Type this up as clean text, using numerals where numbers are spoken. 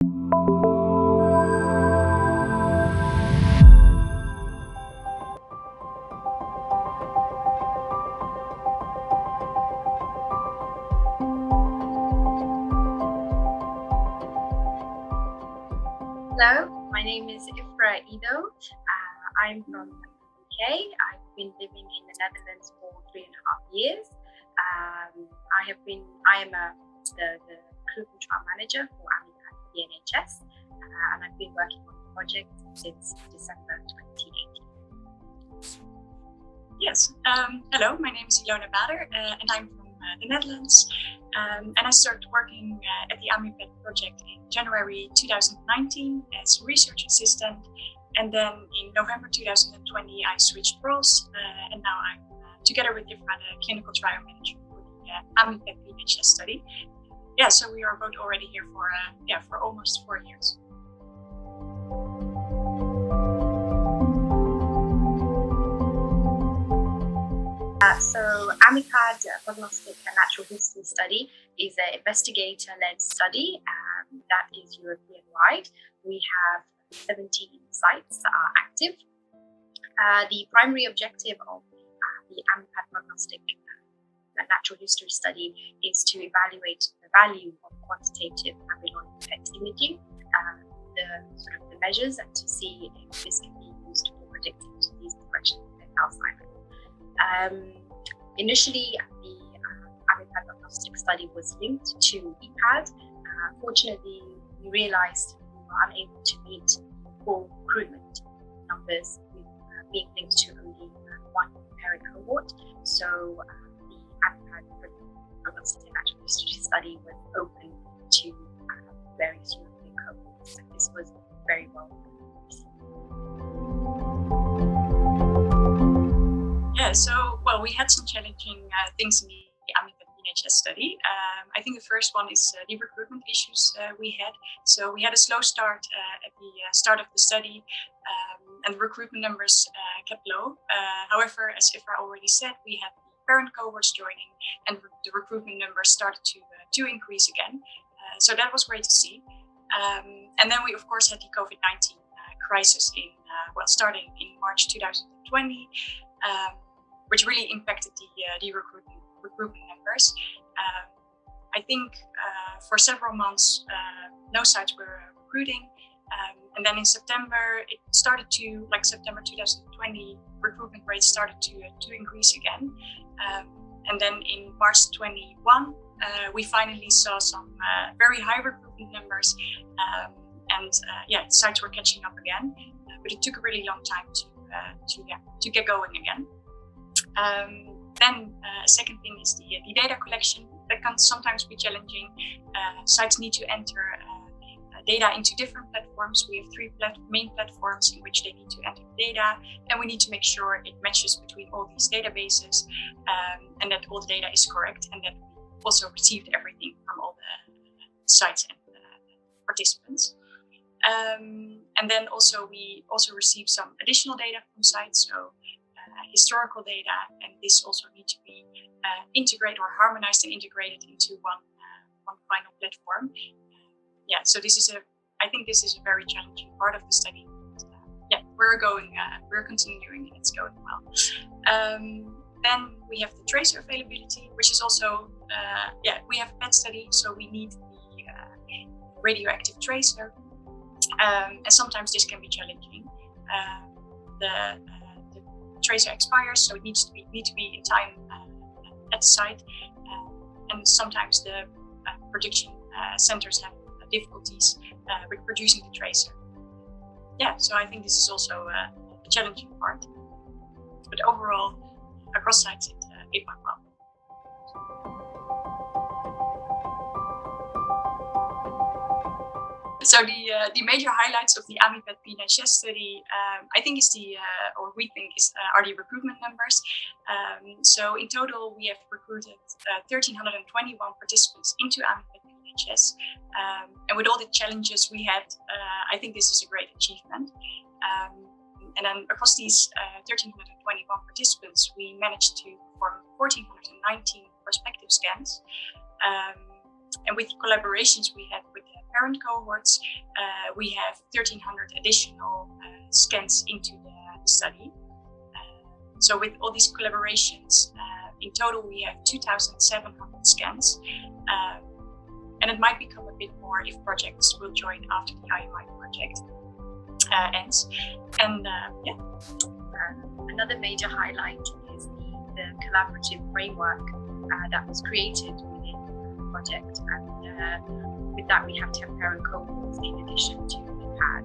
Hello, my name is Ifrah and Iidow. I'm from the UK. I've been living in the Netherlands for 3.5 years. I am the recruitment trial manager for AMYPAD PNHS, and I've been working on the project since December 2018. Yes, hello, my name is Ilona and I'm from the Netherlands. And I started working at the AMYPAD project in January 2019 as a research assistant. And then in November 2020, I switched roles, and now I'm together with Ifrah, the clinical trial manager for the AMYPAD PNHS study. Yeah, so we are both already here for almost 4 years. So AMYPAD Prognostic and Natural History Study is an investigator-led study that is European-wide. We have 17 sites that are active. The primary objective of the AMYPAD Prognostic Natural History Study is to evaluate the value of quantitative amyloid PET imaging, the measures, and to see if this can be used for predicting disease progression in Alzheimer's. Initially, the AMYPAD Prognostic study was linked to EPAD. Fortunately, we realized we were unable to meet full recruitment numbers with being linked to only one parent cohort. So the AMYPAD Prognostic and Natural History study was open to various European cohorts. So this was very well received. Yeah, so, well, we had some challenging things in the AMYPAD PNHS study. I think the first one is the recruitment issues we had. So we had a slow start at the start of the study, and the recruitment numbers kept low. However, as Ifrah already said, we had the parent cohorts joining, and the recruitment numbers started to increase again. So that was great to see. And then we, of course, had the COVID-19 crisis starting in March 2020. Which really impacted the recruitment numbers. I think for several months, no sites were recruiting. And then in September, it started to, September 2020, recruitment rates started to increase again. And then in March 21, we finally saw some very high recruitment numbers. Sites were catching up again. But it took a really long time to get going again. Then a second thing is the data collection. That can sometimes be challenging. Sites need to enter data into different platforms. We have 3 main platforms in which they need to enter data, and we need to make sure it matches between all these databases, and that all the data is correct, and that we also received everything from all the sites and participants. And then we also received some additional data from sites, so historical data, and this also needs to be integrated or harmonized and integrated into one final platform. So I think this is a very challenging part of the study. We're continuing, and it's going well. Then we have the tracer availability, which is also we have a PET study, so we need the radioactive tracer, and sometimes this can be challenging. The tracer expires, so it need to be in time at the site, and sometimes the production centers have difficulties with producing the tracer. So I think this is also a challenging part, but overall across sites it went well. So the major highlights of the AMYPAD PNHS study, I think are the recruitment numbers. So in total, we have recruited 1,321 participants into AMYPAD PNHS, and with all the challenges we had, I think this is a great achievement. And then across these 1,321 participants, we managed to perform 1,419 prospective scans. And with collaborations we had with parent cohorts, we have 1,300 additional scans into the study. So with all these collaborations, in total we have 2,700 scans. And it might become a bit more if projects will join after the IMI project ends. And another major highlight is the collaborative framework that was created within the project. And with that, we have 10 parent cohorts in addition to AMYPAD.